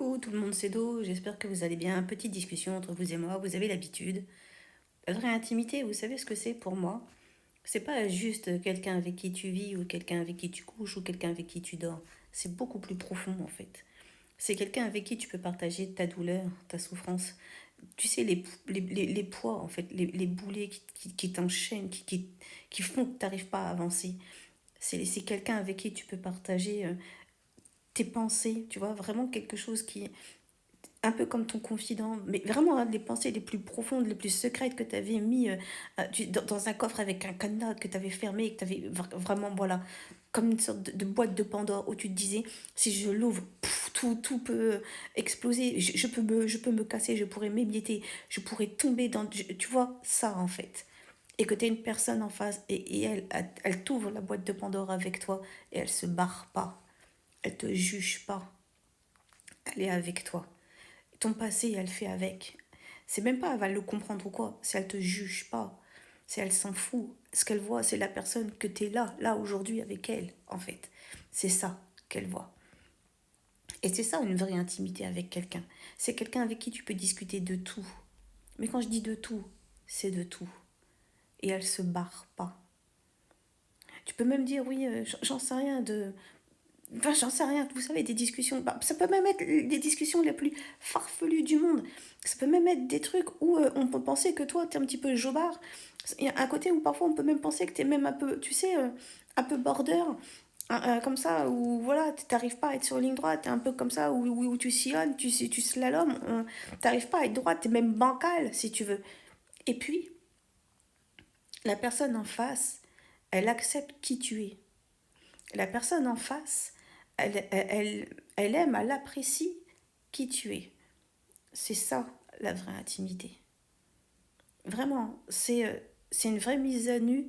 Coucou tout le monde, c'est Do, j'espère que vous allez bien. Petite discussion entre vous et moi, vous avez l'habitude. La vraie intimité, vous savez ce que c'est pour moi? C'est pas juste quelqu'un avec qui tu vis ou quelqu'un avec qui tu couches ou quelqu'un avec qui tu dors. C'est beaucoup plus profond en fait. C'est quelqu'un avec qui tu peux partager ta douleur, ta souffrance. Tu sais, les poids en fait, les boulets qui t'enchaînent, qui font que tu n'arrives pas à avancer. C'est quelqu'un avec qui tu peux partager tes pensées, tu vois, vraiment quelque chose qui, un peu comme ton confident, mais vraiment hein, les pensées les plus profondes, les plus secrètes que tu avais mis dans un coffre avec un cadenas que tu avais fermé et que tu avais vraiment, voilà, comme une sorte de boîte de Pandore où tu te disais, si je l'ouvre, tout peut exploser, je peux me casser, je pourrais m'ébietter, je pourrais tomber dans, tu vois, ça en fait. Et que tu as une personne en face et elle t'ouvre la boîte de Pandore avec toi et elle se barre pas, elle te juge pas, elle est avec toi. Ton passé, elle fait avec. C'est même pas elle va le comprendre ou quoi. Si elle te juge pas, si elle s'en fout, ce qu'elle voit, c'est la personne que tu es là aujourd'hui avec elle, en fait. C'est ça qu'elle voit. Et c'est ça une vraie intimité avec quelqu'un. C'est quelqu'un avec qui tu peux discuter de tout. Mais quand je dis de tout, c'est de tout. Et elle se barre pas. Tu peux même dire, oui, j'en sais rien de, enfin, j'en sais rien, vous savez, des discussions. Bah, ça peut même être des discussions les plus farfelues du monde. Ça peut même être des trucs où on peut penser que toi, t'es un petit peu jobard. Il y a un côté où parfois on peut même penser que t'es même un peu, tu sais, un peu border. Comme ça, où voilà, t'arrives pas à être sur ligne droite, t'es un peu comme ça, où tu sillonnes, tu slalomes, t'arrives pas à être droite, t'es même bancal, si tu veux. Et puis, la personne en face, elle accepte qui tu es. La personne en face, elle aime, elle apprécie qui tu es. C'est ça, la vraie intimité. Vraiment, c'est une vraie mise à nu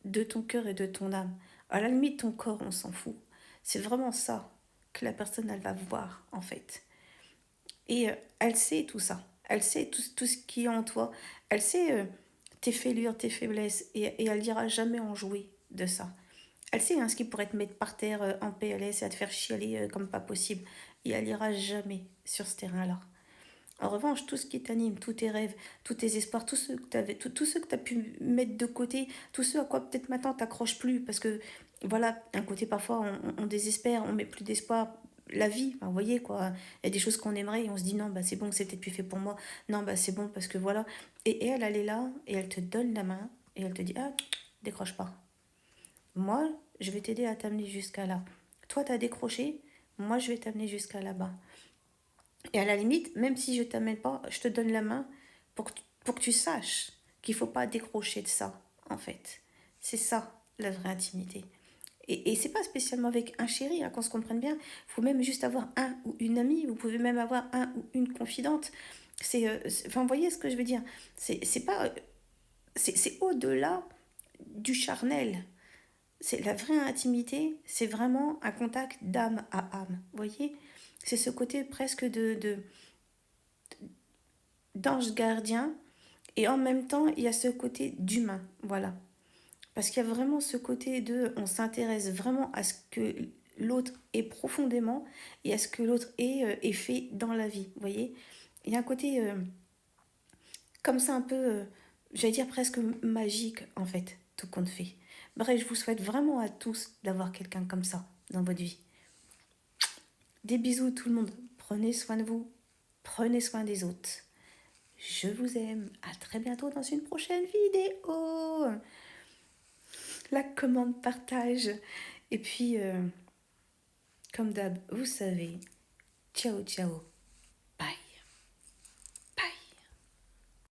de ton cœur et de ton âme. À la limite, ton corps, on s'en fout. C'est vraiment ça que la personne, elle va voir, en fait. Et elle sait tout ça. Elle sait tout ce qui est en toi. Elle sait tes fêlures, tes faiblesses. Et elle dira jamais en jouer de ça. Elle sait hein, ce qui pourrait te mettre par terre en PLS et à te faire chialer comme pas possible. Et elle ira jamais sur ce terrain-là. En revanche, tout ce qui t'anime, tous tes rêves, tous tes espoirs, tous ceux que tu as pu mettre de côté, tous ceux à quoi peut-être maintenant t'accroches plus, parce que voilà, un côté parfois on désespère, on met plus d'espoir. La vie, enfin, vous voyez quoi, il y a des choses qu'on aimerait et on se dit non, bah c'est bon, c'est peut-être plus fait pour moi, non, bah c'est bon parce que voilà. Et elle, elle est là et elle te donne la main et elle te dit ah, décroche pas. Moi, je vais t'aider à t'amener jusqu'à là. Toi, t'as décroché, moi, je vais t'amener jusqu'à là-bas. Et à la limite, même si je t'amène pas, je te donne la main pour que tu saches qu'il faut pas décrocher de ça, en fait. C'est ça, la vraie intimité. Et c'est pas spécialement avec un chéri, hein, qu'on se comprenne bien. Il faut même juste avoir un ou une amie. Vous pouvez même avoir un ou une confidente. Enfin, vous voyez ce que je veux dire. C'est pas, c'est au-delà du charnel. C'est la vraie intimité, c'est vraiment un contact d'âme à âme. Vous voyez, c'est ce côté presque d'ange gardien et en même temps il y a ce côté d'humain. Voilà, parce qu'il y a vraiment ce côté de, on s'intéresse vraiment à ce que l'autre est profondément et à ce que l'autre est fait dans la vie. Vous voyez, il y a un côté comme ça un peu, j'allais dire presque magique en fait, tout compte fait. Bref, je vous souhaite vraiment à tous d'avoir quelqu'un comme ça dans votre vie. Des bisous tout le monde. Prenez soin de vous. Prenez soin des autres. Je vous aime. À très bientôt dans une prochaine vidéo. La commande partage. Et puis, comme d'hab, vous savez, ciao ciao.